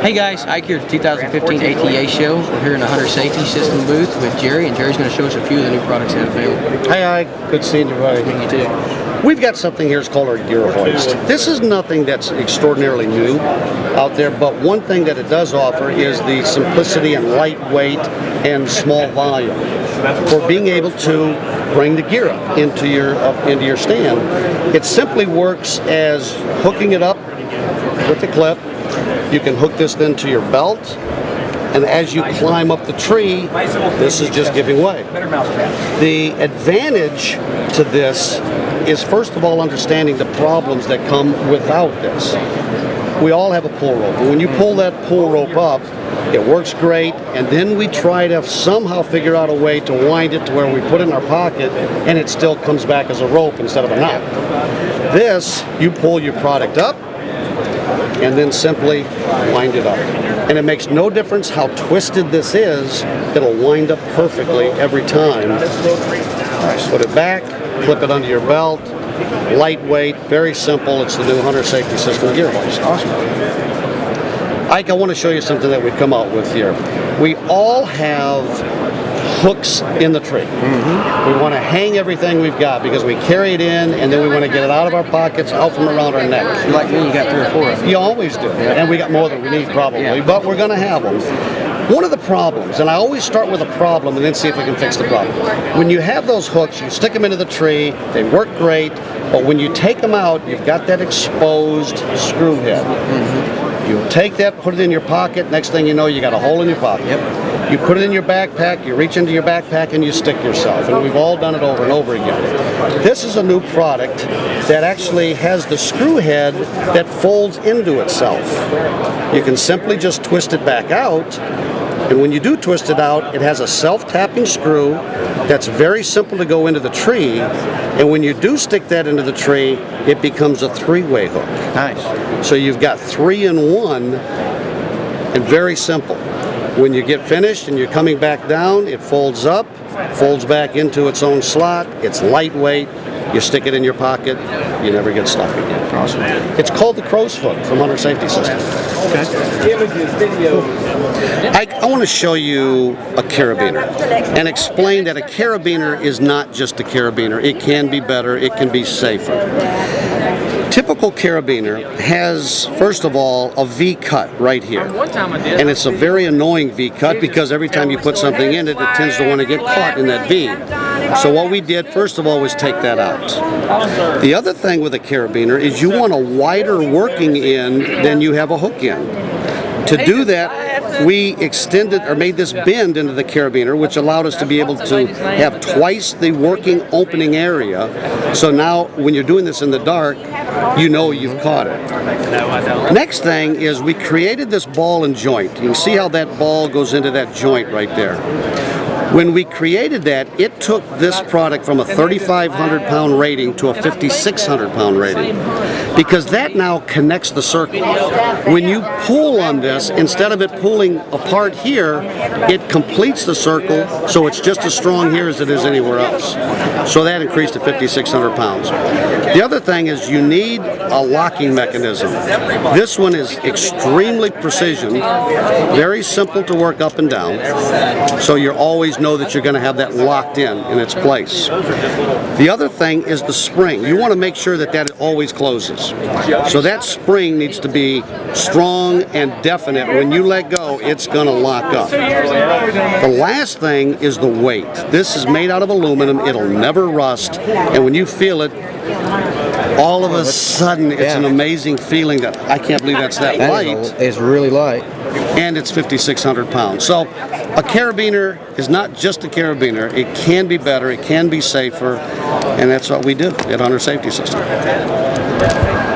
Hey guys, Ike here at the 2015 ATA show. We're here in the Hunter Safety System booth with Jerry, and Jerry's going to show us a few of the new products they have available. Hey Ike, good seeing you, buddy. You too. We've got something here, it's called our gear hoist. This is nothing that's extraordinarily new out there, but one thing that it does offer is the simplicity and lightweight and small volume for being able to bring the gear up into your stand. It simply works as hooking it up with the clip. You can hook this then to your belt, and as you climb up the tree, this is just giving way. The advantage to this is, first of all, understanding the problems that come without this. We all have a pull rope, and when you pull that pull rope up, it works great, and then we try to somehow figure out a way to wind it to where we put it in our pocket, and it still comes back as a rope instead of a knot. This, you pull your product up, and then simply wind it up. And it makes no difference how twisted this is, it'll wind up perfectly every time. Put it back, clip it under your belt, lightweight, very simple. It's the new Hunter Safety System gear hoist. Awesome. Ike, I want to show you something that we've come out with here. We all have hooks in the tree. We want to hang everything we've got because we carry it in and then we want to get it out of our pockets, out from around our neck. You like me, you got 3 or 4 of them. You always do, and we got more than we need probably, but we're going to have them. One of the problems, and I always start with a problem and then see if we can fix the problem. When you have those hooks, you stick them into the tree, they work great, but when you take them out, you've got that exposed screw head. You take that, put it in your pocket, next thing you know, you got a hole in your pocket. You put it in your backpack, you reach into your backpack and you stick yourself, and we've all done it over and over again. This is a new product that actually has the screw head that folds into itself. You can simply just twist it back out, and when you do twist it out, it has a self-tapping screw that's very simple to go into the tree, and when you do stick that into the tree, it becomes a 3-way hook. Nice. So you've got 3 in 1, and very simple. When you get finished and you're coming back down, it folds up, folds back into its own slot, it's lightweight, you stick it in your pocket, you never get stuck again. Awesome. It's called the Crow's Foot from Hunter Safety System. I want to show you a carabiner and explain that a carabiner is not just a carabiner. It can be better, it can be safer. Typical carabiner has, first of all, a V cut right here. And it's a very annoying V cut because every time you put something in it, it tends to want to get caught in that V. So what we did, first of all, was take that out. The other thing with a carabiner is you want a wider working end than you have a hook end. To do that, we extended or made this bend into the carabiner, which allowed us to be able to have twice the working opening area. So now when you're doing this in the dark, you know you've caught it. Next thing is we created this ball and joint. You can see how that ball goes into that joint right there. When we created that, it took this product from a 3,500 pound rating to a 5,600 pound rating, because that now connects the circle. When you pull on this, instead of it pulling apart here, it completes the circle, so it's just as strong here as it is anywhere else. So that increased to 5,600 pounds. The other thing is you need a locking mechanism. This one is extremely precision, very simple to work up and down, so you're always know that you're going to have that locked in its place. The other thing is the spring. You want to make sure that that always closes. So that spring needs to be strong and definite. When you let go, it's going to lock up. The last thing is the weight. This is made out of aluminum. It'll never rust. And when you feel it, all of a sudden, it's an amazing feeling that I can't believe that's that light. It's really light. And it's 5,600 pounds. So a carabiner is not just a carabiner. It can be better, it can be safer, and that's what we do at Hunter Safety System.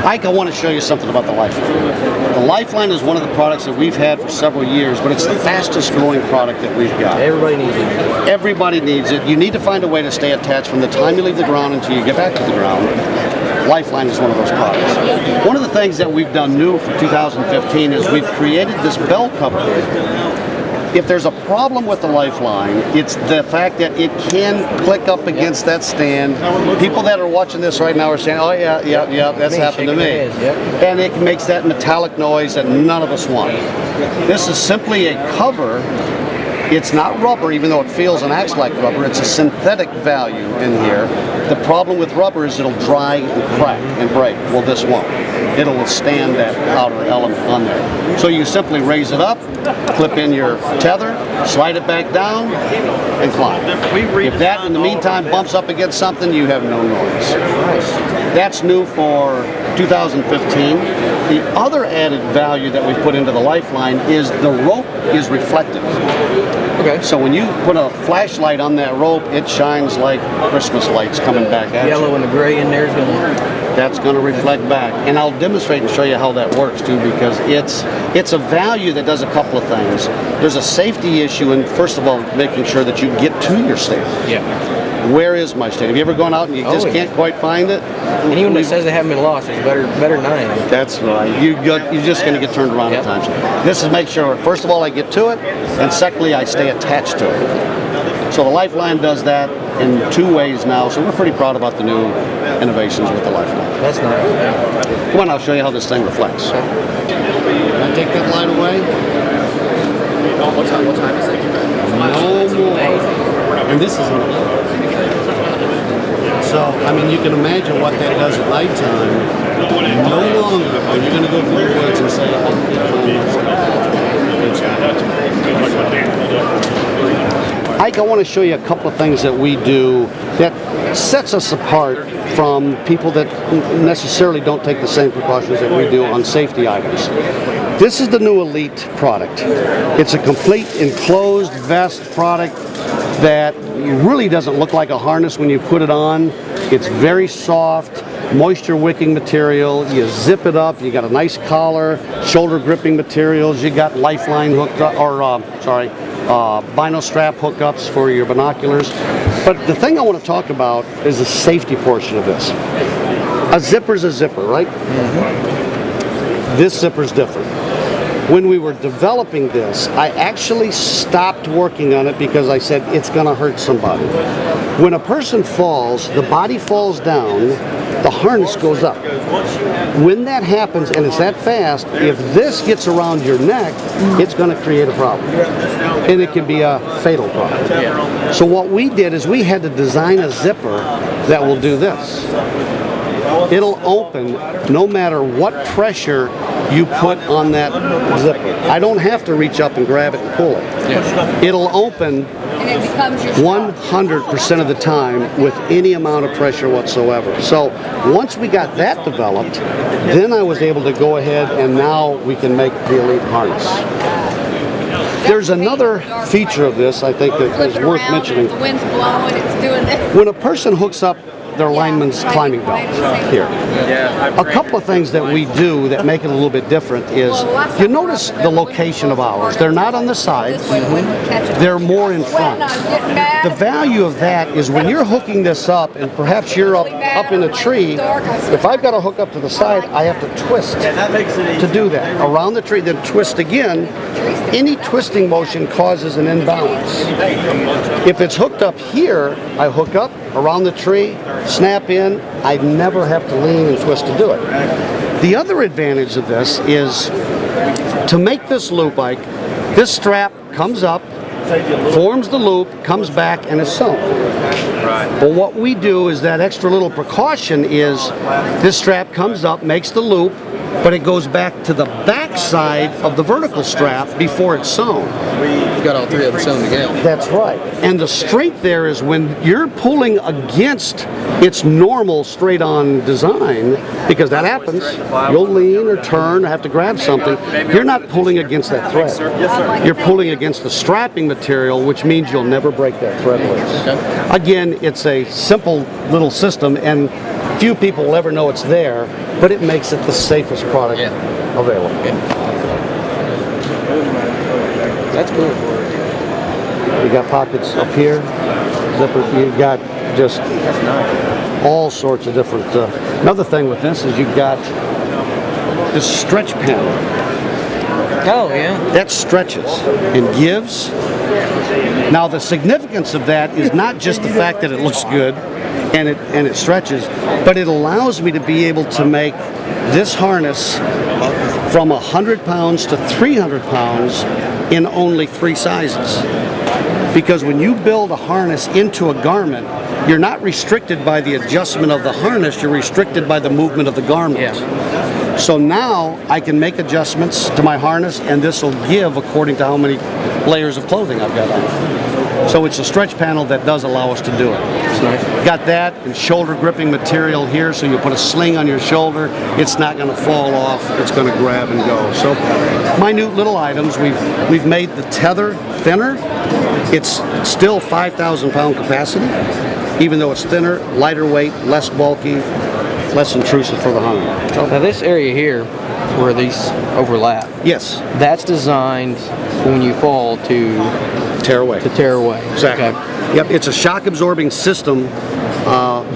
Ike, I want to show you something about the Lifeline. The Lifeline is one of the products that we've had for several years, but it's the fastest growing product that we've got. Everybody needs it. Everybody needs it. You need to find a way to stay attached from the time you leave the ground until you get back to the ground. Lifeline is one of those products. One of the things that we've done new for 2015 is we've created this bell cover. if there's a problem with the Lifeline, it's the fact that it can click up against that stand. People that are watching this right now are saying, oh yeah, that's happened to me. And it makes that metallic noise that none of us want. This is simply a cover. It's not rubber, even though it feels and acts like rubber. It's a synthetic value in here. The problem with rubber is it'll dry and crack and break. Well, this won't. It'll withstand that outer element on there. So you simply raise it up, clip in your tether, slide it back down, and climb. If that, in the meantime, bumps up against something, you have no noise. That's new for 2015. The other added value that we've put into the Lifeline is the rope is reflective. Okay. So when you put a flashlight on that rope, it shines like Christmas lights coming back at you. Yellow and the gray in there is going to... That's going to reflect back. And I'll demonstrate and show you how that works too, because it's a value that does a couple of things. There's a safety issue in, first of all, making sure that you get to your stand. Yeah. Where is my stand? Have you ever gone out and you just can't quite find it? Anyone that says they haven't been lost is better than I am. That's right. You're just going to get turned around at times. This is make sure, first of all, I get to it, and secondly, I stay attached to it. So the Lifeline does that in two ways now, so we're pretty proud about the new innovations with the Lifeline. That's nice. Come on, I'll show you how this thing reflects. Can I take that light away? What time is it? No more. And this is so, I mean, you can imagine what that does at nighttime. No longer are you going to go through the woods and say, Ike, I want to show you a couple of things that we do that sets us apart from people that necessarily don't take the same precautions that we do on safety items. This is the new Elite product. It's a complete enclosed vest product that really doesn't look like a harness when you put it on. It's very soft, moisture wicking material. You zip it up, you got a nice collar, shoulder gripping materials, you got Lifeline hooked up, or Bino strap hookups for your binoculars. But the thing I want to talk about is the safety portion of this. A zipper's a zipper, right? Mm-hmm. This zipper's different. When we were developing this, I actually stopped working on it because I said it's going to hurt somebody. When a person falls, the body falls down, the harness goes up. When that happens, and it's that fast, if this gets around your neck, it's going to create a problem. And it can be a fatal problem. Yeah. So what we did is we had to design a zipper that will do this. It'll open no matter what pressure you put on that zipper. I don't have to reach up and grab it and pull it. Yeah. It'll open 100% of the time with any amount of pressure whatsoever. So once we got that developed, then I was able to go ahead and now we can make the Elite harness. There's another feature of this I think that is worth mentioning. The wind's blowing, it's doing this. When a person hooks up their lineman's climbing belt here. A couple of things that we do that make it a little bit different is, you notice the location of ours. They're not on the sides, they're more in front. The value of that is when you're hooking this up and perhaps you're up in a tree, if I've got to hook up to the side, I have to twist to do that. Around the tree, then twist again. Any twisting motion causes an imbalance. If it's hooked up here, I hook up around the tree, snap in, I never have to lean and twist to do it. The other advantage of this is to make this loop, Ike, this strap comes up, forms the loop, comes back, and is sewn. But what we do is that extra little precaution is this strap comes up, makes the loop, but it goes back to the back side of the vertical strap before it's sewn. You've got all three of them sewn together. That's right. And the strength there is when you're pulling against its normal straight-on design, because that happens, you'll lean or turn or have to grab something. You're not pulling against that thread. You're pulling against the strapping material, which means you'll never break that thread loose. Again, it's a simple little system, and few people will ever know it's there, but it makes it the safest product available. That's cool. You got pockets up here, zipper. You got just all sorts of different. Another thing with this is you've got this stretch panel. Oh, yeah. That stretches and gives. Now the significance of that is not just the fact that it looks good and it stretches, but it allows me to be able to make this harness from 100 pounds to 300 pounds in only 3 sizes. Because when you build a harness into a garment, you're not restricted by the adjustment of the harness, you're restricted by the movement of the garment. Yeah. So now I can make adjustments to my harness, and this will give according to how many layers of clothing I've got on. So it's a stretch panel that does allow us to do it. Got that and shoulder gripping material here, so you put a sling on your shoulder, it's not going to fall off, it's going to grab and go. So minute little items. We've made the tether thinner. It's still 5,000 pound capacity, even though it's thinner, lighter weight, less bulky, less intrusive for the hunter. Now this area here, where these overlap, Yes, that's designed when you fall to tear away. tear away. Exactly. Okay. Yep, it's a shock absorbing system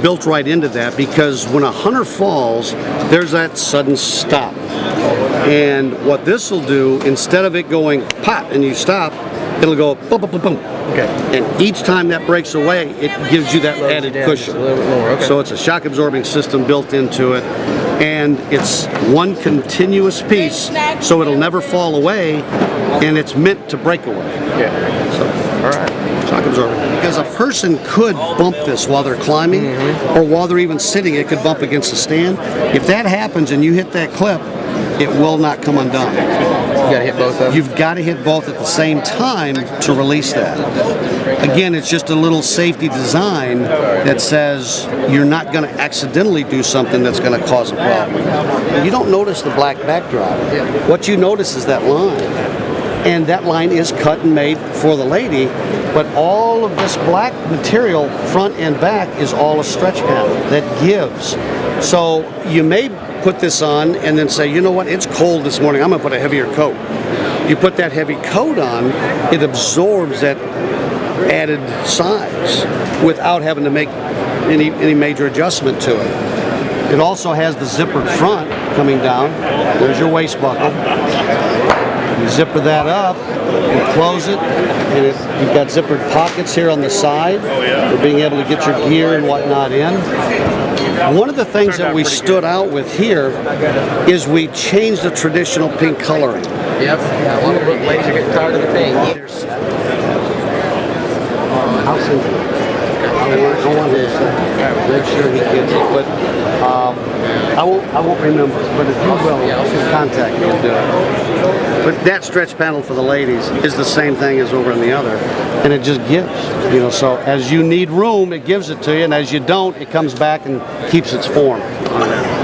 built right into that, because when a hunter falls, there's that sudden stop. And what this will do, instead of it going pop and you stop, it'll go boom, boom, boom, boom. Okay. And each time that breaks away, it gives you that added down cushion. just a little bit more, okay. So it's a shock absorbing system built into it, and it's one continuous piece, so it'll never fall away, and it's meant to break away. Yeah. So, All right. shock absorbing. Because a person could bump this while they're climbing, or while they're even sitting, it could bump against the stand. If that happens and you hit that clip, it will not come undone. You gotta hit both of them. You've got to hit both at the same time to release that. Again, it's just a little safety design that says you're not going to accidentally do something that's going to cause a problem. You don't notice the black backdrop. What you notice is that line. And that line is cut and made for the lady, but all of this black material, front and back, is all a stretch panel that gives. So you may put this on and then say, you know what, it's cold this morning, I'm going to put a heavier coat. You put that heavy coat on, it absorbs that added size without having to make any major adjustment to it. It also has the zippered front coming down. There's your waist buckle. You zipper that up and close it, and you've got zippered pockets here on the side for being able to get your gear and whatnot in. One of the things that we stood out with here is we changed the traditional pink coloring. Yep. A lot of ladies are getting tired of the pink. I want to make sure he gets it, but I won't remember. But if you will, contact me and do it. But that stretch panel for the ladies is the same thing as over in the other, and it just gives. You know, so as you need room, it gives it to you, and as you don't, it comes back and keeps its form on there.